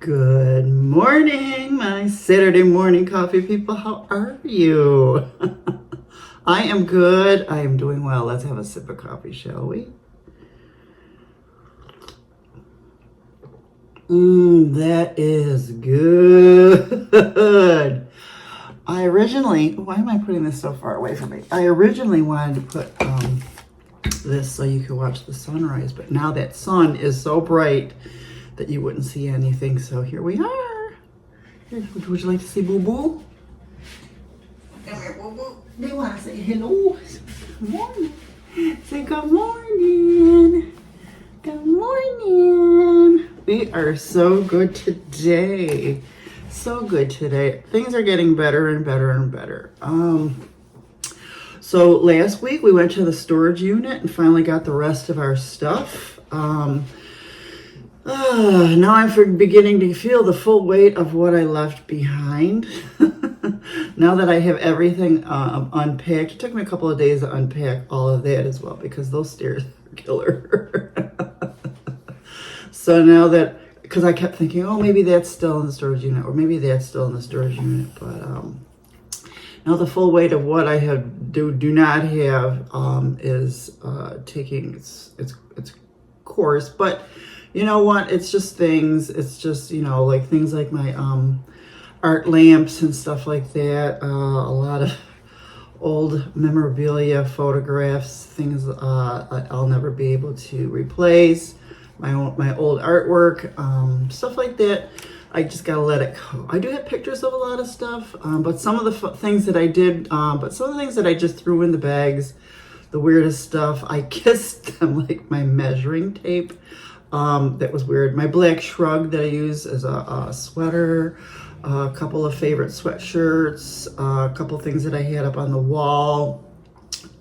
Good morning, my Saturday morning coffee people. How are you? I am good. I am doing well. Let's have a sip of coffee, shall we? That is good. Why am I putting this so far away from me? I originally wanted to put this so you could watch the sunrise, but now that sun is so bright that you wouldn't see anything. So here we are. Would you like to see Boo Boo? Come here, Boo Boo. They want to say hello. Good morning. Say good morning. Good morning. We are so good today. So good today. Things are getting better and better and better. So last week we went to the storage unit and finally got the rest of our stuff. Now I'm beginning to feel the full weight of what I left behind. Now that I have everything unpacked, it took me a couple of days to unpack all of that as well because those stairs are killer. So now that, because I kept thinking, oh, maybe that's still in the storage unit or maybe that's still in the storage unit, but now the full weight of what I do not have is taking its course. But you know what? It's just things. It's just, like things like my art lamps and stuff like that. A lot of old memorabilia, photographs, things I'll never be able to replace. My old artwork, stuff like that. I just gotta let it go. I do have pictures of a lot of stuff, but some of the things that I did, but some of the things that I just threw in the bags, the weirdest stuff, I kissed them like my measuring tape. That was weird. My black shrug that I use as a sweater, a couple of favorite sweatshirts, a couple of things that I had up on the wall,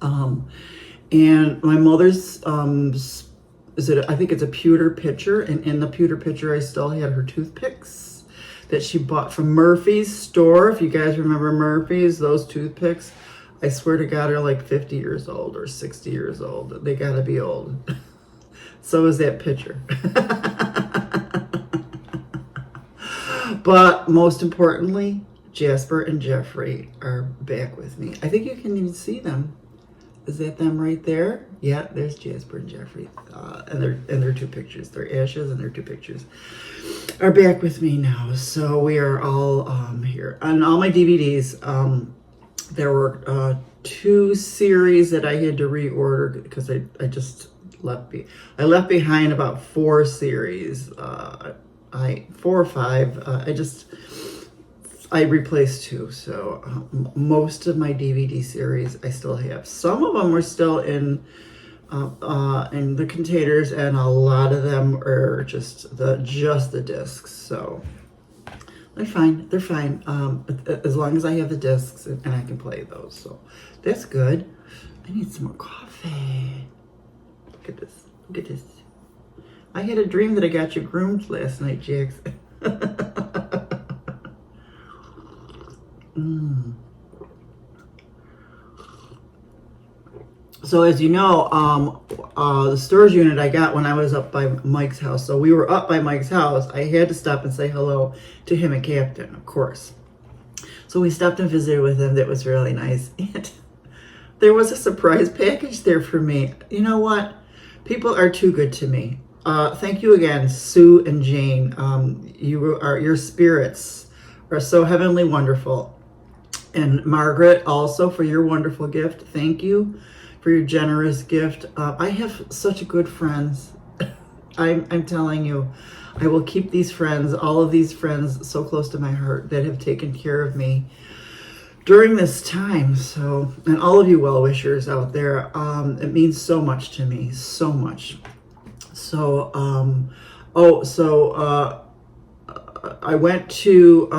and my mother's I think it's a pewter pitcher, and in the pewter pitcher I still had her toothpicks that she bought from Murphy's store. If you guys remember Murphy's, those toothpicks, I swear to God, are like 50 years old or 60 years old. They gotta be old. So is that pitcher. But most importantly, Jasper and Jeffrey are back with me. I think you can even see them. Is that them right there? Yeah, there's Jasper and Jeffrey, and their two pictures. Their ashes and their two pictures are back with me now. So we are all here. On all my DVDs, there were 2 series that I had to reorder because I left behind about 4 series. 4 or 5. I replaced 2, so most of my DVD series I still have. Some of them are still in the containers, and a lot of them are just the discs. So they're fine. They're fine as long as I have the discs and I can play those. So that's good. I need some more coffee. Look at this. Look at this. I had a dream that I got you groomed last night, Jax. So as you know, the storage unit I got when I was up by Mike's house. So we were up by Mike's house. I had to stop and say hello to him and Captain, of course. So we stopped and visited with him. That was really nice. And there was a surprise package there for me. You know what? People are too good to me. Thank you again, Sue and Jane. Your spirits are so heavenly wonderful. And Margaret, also, for your wonderful gift. Thank you for your generous gift. I have such good friends. I'm telling you, I will keep these friends, all of these friends, so close to my heart that have taken care of me during this time. So, and all of you well-wishers out there, it means so much to me, so much. So, I went to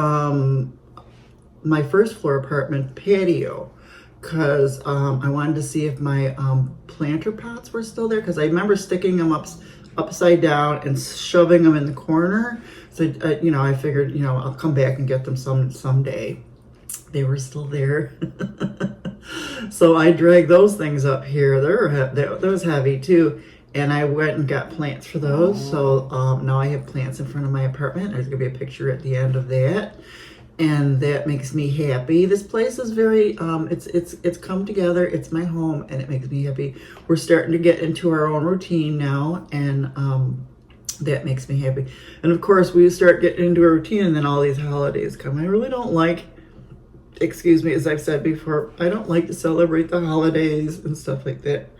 my first floor apartment patio because I wanted to see if my planter pots were still there, because I remember sticking them upside down and shoving them in the corner. So I figured, I'll come back and get them someday. They were still there. So I dragged those things up here. That was heavy too. And I went and got plants for those. So now I have plants in front of my apartment. There's gonna be a picture at the end of that. And that makes me happy. This place is very, it's come together. It's my home and it makes me happy. We're starting to get into our own routine now, and that makes me happy. And of course we start getting into a routine and then all these holidays come. I really don't like, excuse me, as I've said before, I don't like to celebrate the holidays and stuff like that.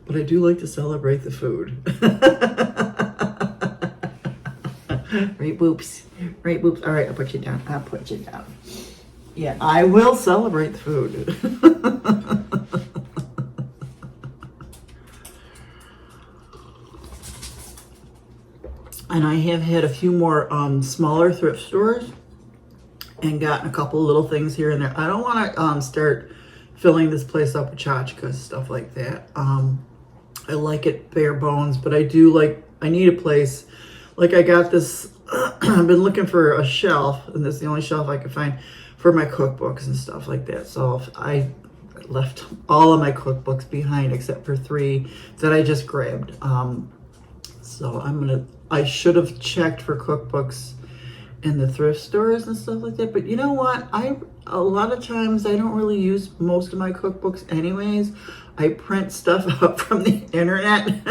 But I do like to celebrate the food. Right, Boops? Right, Boops? All right, I'll put you down. I'll put you down. Yeah, I will celebrate the food. And I have had a few more smaller thrift stores and gotten a couple little things here and there. I don't want to start filling this place up with tchotchkes, stuff like that. I like it bare bones, but I do like, I need a place. Like I got this, I've been looking for a shelf, and this is the only shelf I could find for my cookbooks and stuff like that. So I left all of my cookbooks behind except for 3 that I just grabbed. So I should have checked for cookbooks in the thrift stores and stuff like that. But you know what? A lot of times I don't really use most of my cookbooks anyways. I print stuff up from the internet.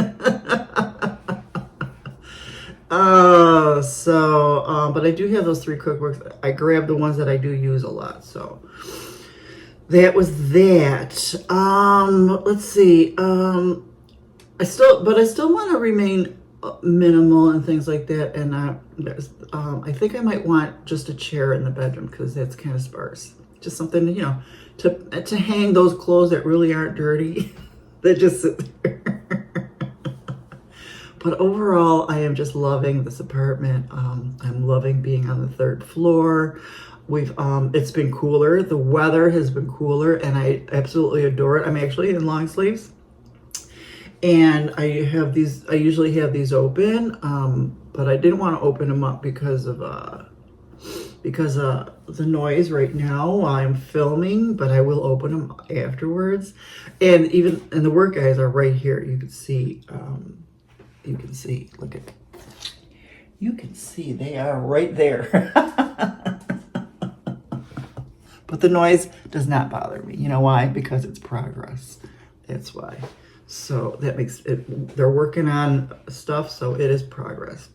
But I do have those 3 cookbooks. I grabbed the ones that I do use a lot. So that was that. Let's see. I still want to remain minimal and things like that. And I think I might want just a chair in the bedroom because that's kind of sparse. Just something, you know, to hang those clothes that really aren't dirty. That just sit there. But overall, I am just loving this apartment. I'm loving being on the 3rd floor. It's been cooler. The weather has been cooler, and I absolutely adore it. I'm actually in long sleeves, and I usually have these open, but I didn't want to open them up because of the noise right now while I'm filming, but I will open them afterwards. And the work guys are right here. You can see. Look at, you can see they are right there. But the noise does not bother me. You know why? Because it's progress. That's why. So that makes it, they're working on stuff, so it is progress.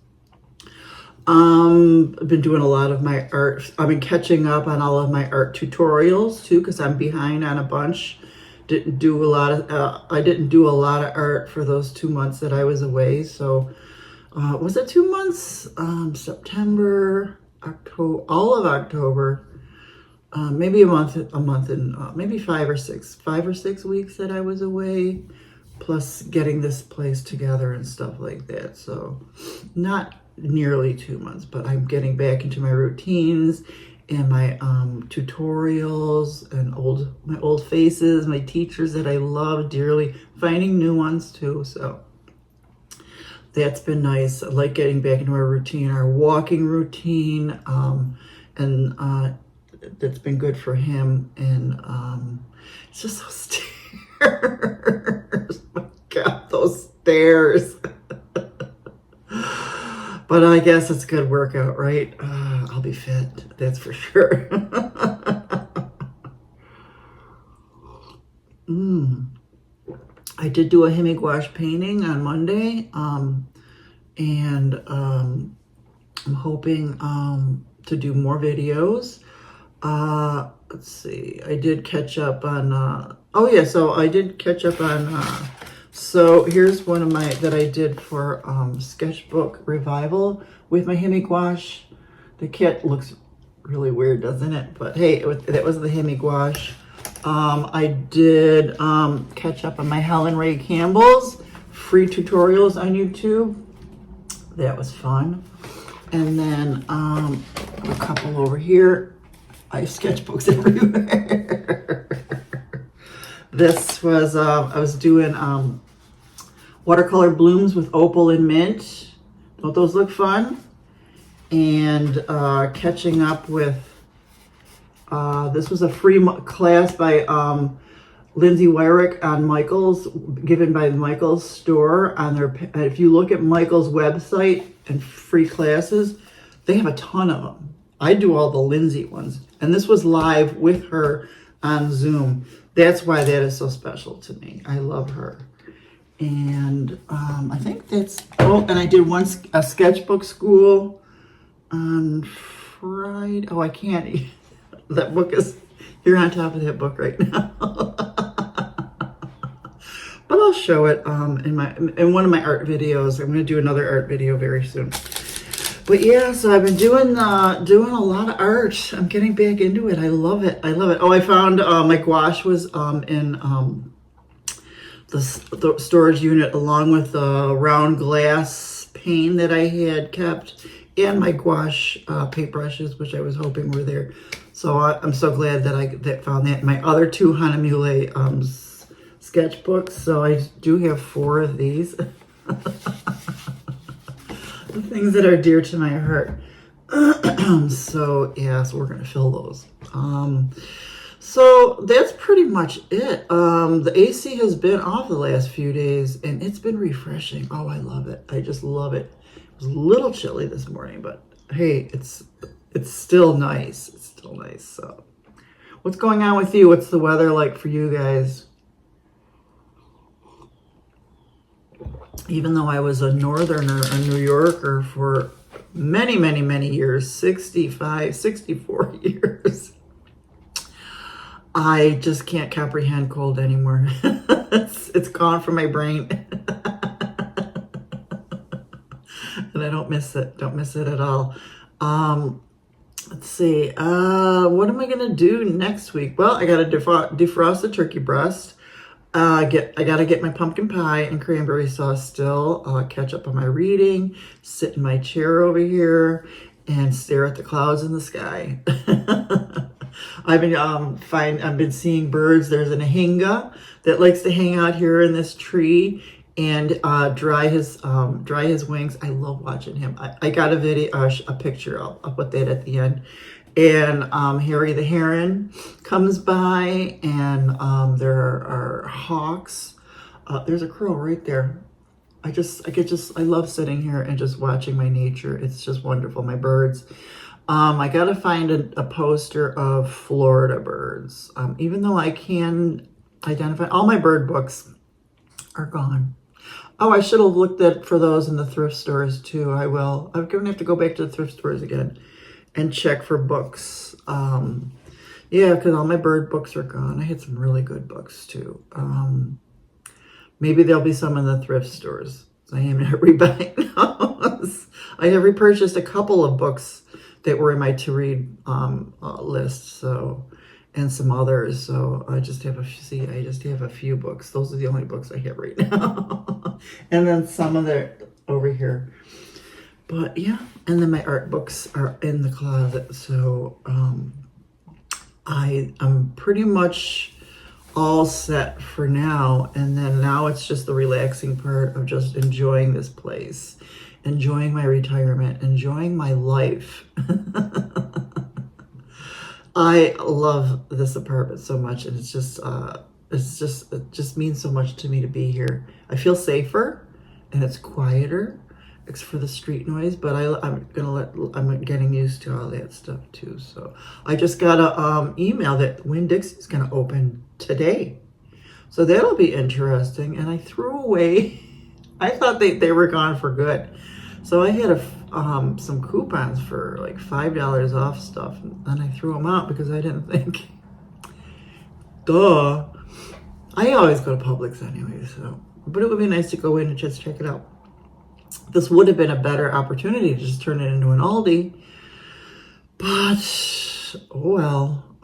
I've been doing a lot of my art. I've been catching up on all of my art tutorials too, because I'm behind on a bunch. I didn't do a lot of art for those 2 months that I was away. So was it 2 months? September, October, all of October, maybe a month and maybe 5 or 6 weeks that I was away, plus getting this place together and stuff like that. So not nearly 2 months, but I'm getting back into my routines and my tutorials and my old faces, my teachers that I love dearly, finding new ones too. So that's been nice. I like getting back into our routine, our walking routine, and that's been good for him. And it's just those stairs. My God, those stairs. But I guess it's a good workout, right? I'll be fit, that's for sure. I did do a hemi-gouache painting on Monday, and I'm hoping to do more videos. Let's see, I did catch up on, so here's one of my, that I did for Sketchbook Revival with my hemi-gouache. The kit looks really weird, doesn't it? But hey, that was the hemi-gouache. I did catch up on my Helen Ray Campbell's free tutorials on YouTube. That was fun. And then a couple over here. I have sketchbooks everywhere. This was, I was doing watercolor blooms with opal and mint. Don't those look fun? And catching up with, this was a free class by Lindsay Wyrick on Michael's, given by the Michael's store on their, if you look at Michael's website and free classes, they have a ton of them. I do all the Lindsay ones, and this was live with her on Zoom. That's why that is so special to me. I love her. And I think that's, oh, and I did a sketchbook school on Friday. Oh, I can't, that book is, you're on top of that book right now. But I'll show it in one of my art videos. I'm going to do another art video very soon. But yeah, so I've been doing a lot of art. I'm getting back into it. I love it. I love it. Oh, I found my gouache was in the storage unit, along with the round glass pane that I had kept, and my gouache paintbrushes, which I was hoping were there. So I'm so glad that I found that. My other two Hanamule sketchbooks. So I do have 4 of these. The things that are dear to my heart. So yeah, so we're gonna fill those. So that's pretty much it. The AC has been off the last few days, and it's been refreshing. Oh, I love it. I just love it. It was a little chilly this morning, but hey, it's still nice. It's still nice. So what's going on with you? What's the weather like for you guys? Even though I was a northerner, a New Yorker for many, many, many years, 65, 64 years, I just can't comprehend cold anymore. It's gone from my brain. And I don't miss it. Don't miss it at all. Let's see. What am I going to do next week? Well, I got to defrost the turkey breast. I got to get my pumpkin pie and cranberry sauce still. Catch up on my reading. Sit in my chair over here and stare at the clouds in the sky. I've been seeing birds. There's an ahinga that likes to hang out here in this tree and dry his wings. I love watching him. I got a video, a picture. I'll put that at the end. And Harry the heron comes by, and there are hawks. There's a crow right there. I love sitting here and just watching my nature. It's just wonderful. My birds. I got to find a poster of Florida birds. Even though I can identify, all my bird books are gone. Oh, I should have looked for those in the thrift stores too. I will. I'm going to have to go back to the thrift stores again and check for books. Yeah, because all my bird books are gone. I had some really good books too. Maybe there'll be some in the thrift stores. I am not rebuying those. I have repurchased a couple of books that were in my to-read list, so, and some others. So I just have a few books. Those are the only books I have right now. And then some of the over here. But yeah, and then my art books are in the closet. So I'm pretty much all set for now. And then now it's just the relaxing part of just enjoying this place, enjoying my retirement, enjoying my life. I love this apartment so much, and it just means so much to me to be here. I feel safer, and it's quieter. It's for the street noise, but I'm getting used to all that stuff too. So I just got a email that Winn-Dixie is going to open today, so that'll be interesting. And I threw away. I thought they were gone for good, so I had some coupons for like $5 off stuff, and I threw them out because I didn't think. Duh. I always go to Publix anyway, so. But it would be nice to go in and just check it out. This would have been a better opportunity to just turn it into an Aldi, but oh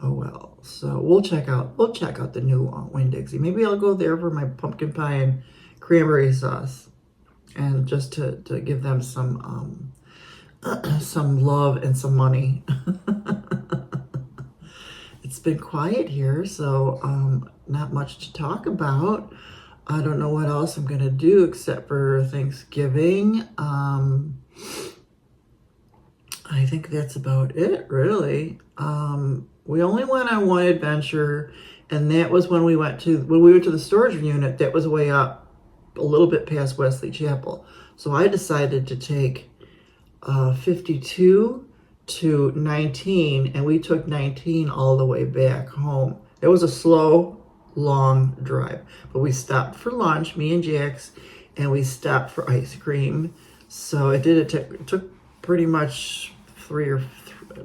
well. So we'll check out the new Winn-Dixie. Maybe I'll go there for my pumpkin pie and cranberry sauce, and just to give them some love and some money. It's been quiet here, so not much to talk about. I don't know what else I'm going to do except for Thanksgiving. I think that's about it, really. We only went on one adventure, And that was when we went to the storage unit. That was way up a little bit past Wesley Chapel. So I decided to take 52 to 19, and we took 19 all the way back home. It was a slow, long drive, but we stopped for lunch, me and Jax, and we stopped for ice cream. So it took pretty much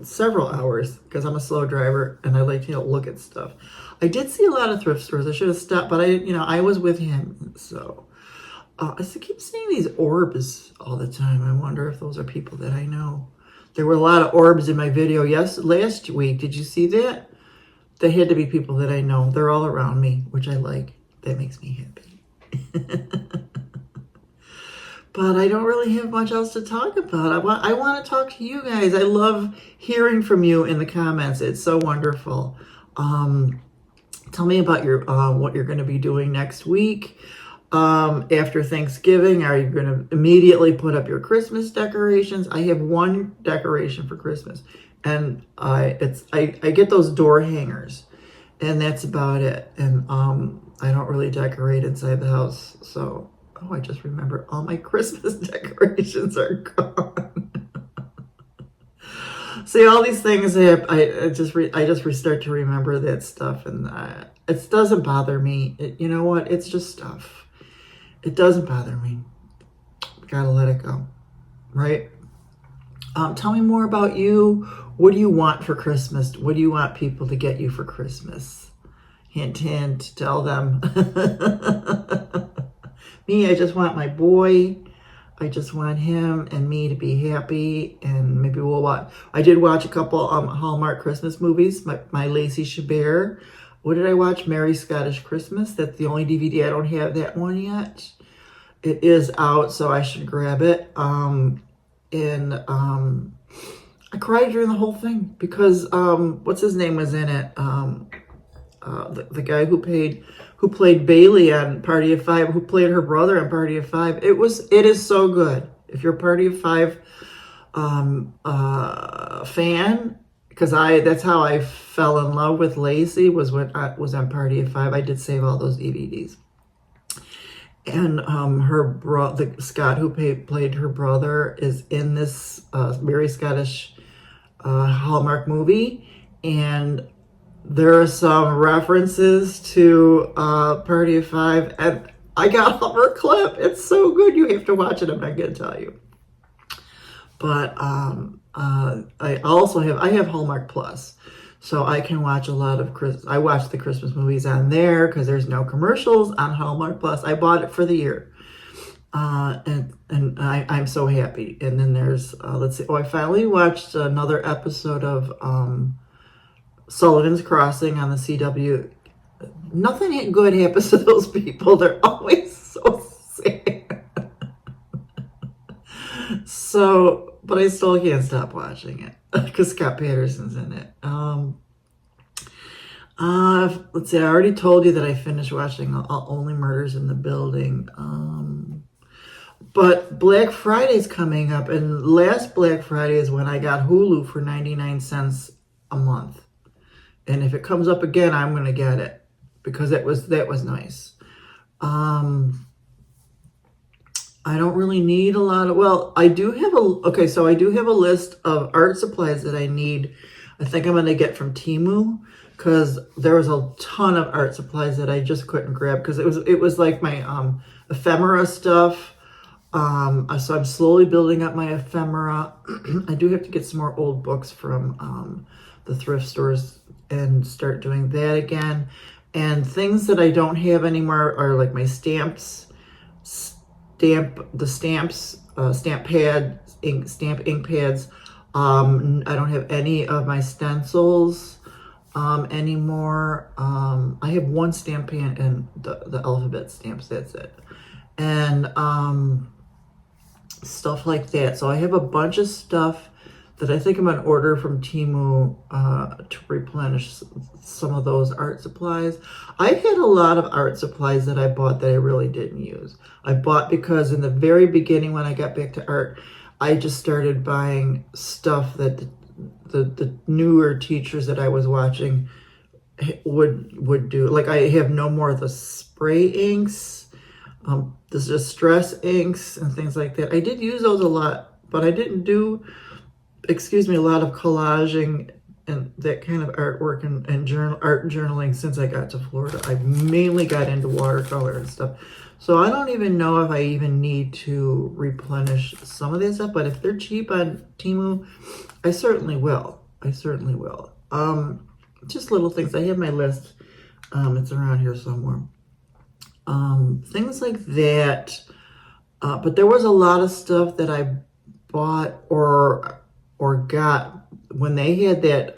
several hours, because I'm a slow driver and I like to look at stuff. I did see a lot of thrift stores. I should have stopped, but I was with him. So I keep seeing these orbs all the time. I wonder if those are people that I know. There were a lot of orbs in my video last week. Did you see that? They had to be people that I know. They're all around me, which I like. That makes me happy. But I don't really have much else to talk about. I want to talk to you guys. I love hearing from you in the comments. It's so wonderful. Tell me about what you're going to be doing next week. After Thanksgiving, are you going to immediately put up your Christmas decorations? I have one decoration for Christmas, and I get those door hangers, and that's about it. And I don't really decorate inside the house. So I just remember all my Christmas decorations are gone. See, all these things I just start to remember that stuff, and it doesn't bother me. You know what? It's just stuff. It doesn't bother me. Gotta let it go, right? Tell me more about you. What do you want for Christmas? What do you want people to get you for Christmas? Hint, hint, tell them. Me, I just want my boy. I just want him and me to be happy, and maybe we'll watch. I did watch a couple Hallmark Christmas movies. My Lacey Chabert. What did I watch? Merry Scottish Christmas. That's the only DVD. I don't have that one yet. It is out, so I should grab it. I cried during the whole thing because what's his name was in it? The guy who played Bailey on Party of Five, who played her brother on Party of Five. It is so good. If you're a Party of Five fan, because that's how I fell in love with Lacey, was when I was on Party of Five. I did save all those DVDs. And Scott, who played her brother, is in this very Scottish Hallmark movie, and there are some references to Party of Five, and I got her clip. It's so good. You have to watch it. I'm not going to tell you. But I also have Hallmark Plus, so I can watch a lot of I watch the Christmas movies on there because there's no commercials on Hallmark Plus. I bought it for the year, and I'm so happy. And then there's let's see. Oh, I finally watched another episode of Sullivan's Crossing on the CW. Nothing good happens to those people. They're always so sad. So, but I still can't stop watching it because Scott Patterson's in it. Let's see. I already told you that I finished watching Only Murders in the Building. But Black Friday's coming up, and last Black Friday is when I got Hulu for 99 cents a month. And if it comes up again, I'm going to get it because that was nice. I don't really need a lot of, well, I do have I do have a list of art supplies that I need. I think I'm going to get from Temu because there was a ton of art supplies that I just couldn't grab because it was like my ephemera stuff. So I'm slowly building up my ephemera. I do have to get some more old books from the thrift stores and start doing that again. And things that I don't have anymore are like my stamps, stamp pad, ink pads. I don't have any of my stencils anymore. I have one stamp pad and the alphabet stamps, that's it. And stuff like that. So I have a bunch of stuff that I think I'm going to order from Temu to replenish some of those art supplies. I've had a lot of art supplies that I bought that I really didn't use. I bought because in the very beginning when I got back to art, I just started buying stuff that the newer teachers that I was watching would do. Like I have no more of the spray inks, the distress inks and things like that. I did use those a lot, but I didn't do, excuse me, a lot of collaging and that kind of artwork and art journaling since I got to Florida. I mainly got into watercolor and stuff. So I don't even know if I even need to replenish some of this stuff, but if they're cheap on Temu, I certainly will. I certainly will. Just little things. I have my list. It's around here somewhere. Things like that. But there was a lot of stuff that I bought or got when they had that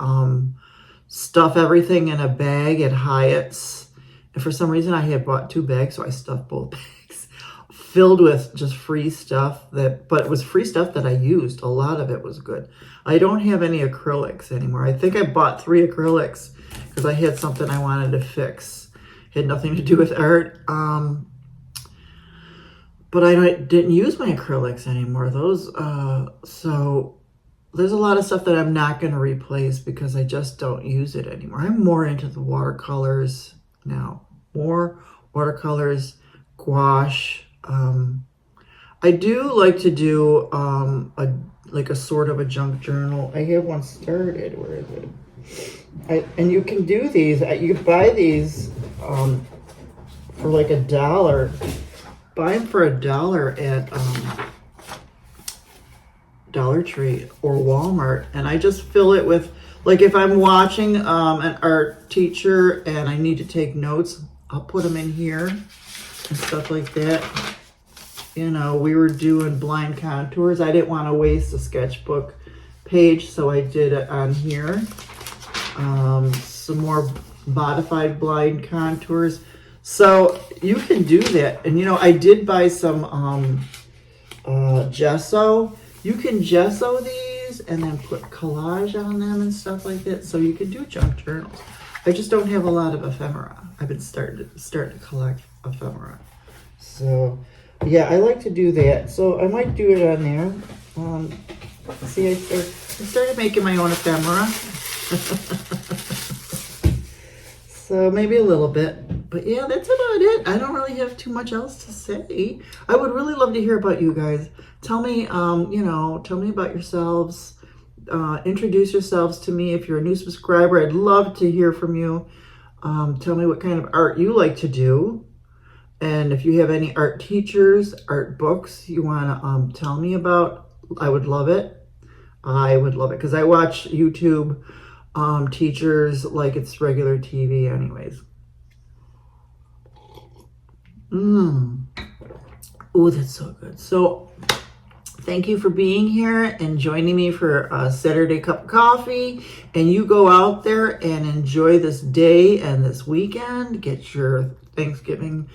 stuff everything in a bag at Hyatt's. And for some reason I had bought 2 bags, so I stuffed both bags filled with just free stuff but it was free stuff that I used. A lot of it was good. I don't have any acrylics anymore. I think I bought 3 acrylics because I had something I wanted to fix. Had nothing to do with art. But I didn't use my acrylics anymore. Those, so there's a lot of stuff that I'm not going to replace because I just don't use it anymore. I'm more into the watercolors now. More watercolors, gouache. I do like to do like a sort of a junk journal. I have one started. Where is it? And you can do these. You can buy these for like $1. Buy them for $1 at Dollar Tree or Walmart, and I just fill it with, like if I'm watching an art teacher and I need to take notes, I'll put them in here and stuff like that. You know, we were doing blind contours. I didn't want to waste a sketchbook page, so I did it on here. Some more modified blind contours. So you can do that. And you know, I did buy some gesso. You can gesso these and then put collage on them and stuff like that. So you can do junk journals. I just don't have a lot of ephemera. I've been starting to collect ephemera. So yeah, I like to do that. So I might do it on there. See, I started making my own ephemera. So maybe a little bit. But yeah, that's about it. I don't really have too much else to say. I would really love to hear about you guys. Tell me, tell me about yourselves. Introduce yourselves to me. If you're a new subscriber, I'd love to hear from you. Tell me what kind of art you like to do. And if you have any art teachers, art books you want to tell me about, I would love it. I would love it because I watch YouTube teachers like it's regular TV anyways. Oh, that's so good. So thank you for being here and joining me for a Saturday cup of coffee. And you go out there and enjoy this day and this weekend. Get your Thanksgiving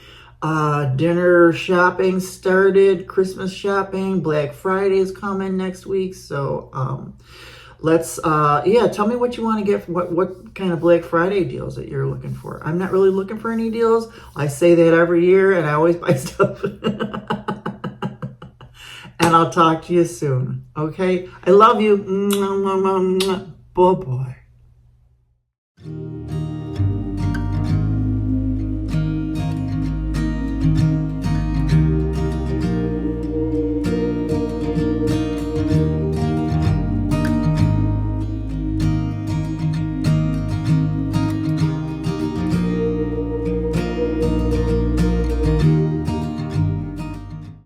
dinner shopping started, Christmas shopping. Black Friday is coming next week. So let's tell me what you want to get, what kind of Black Friday deals that you're looking for. I'm not really looking for any deals. I say that every year and I always buy stuff. And I'll talk to you soon. Okay? I love you. Bye-bye.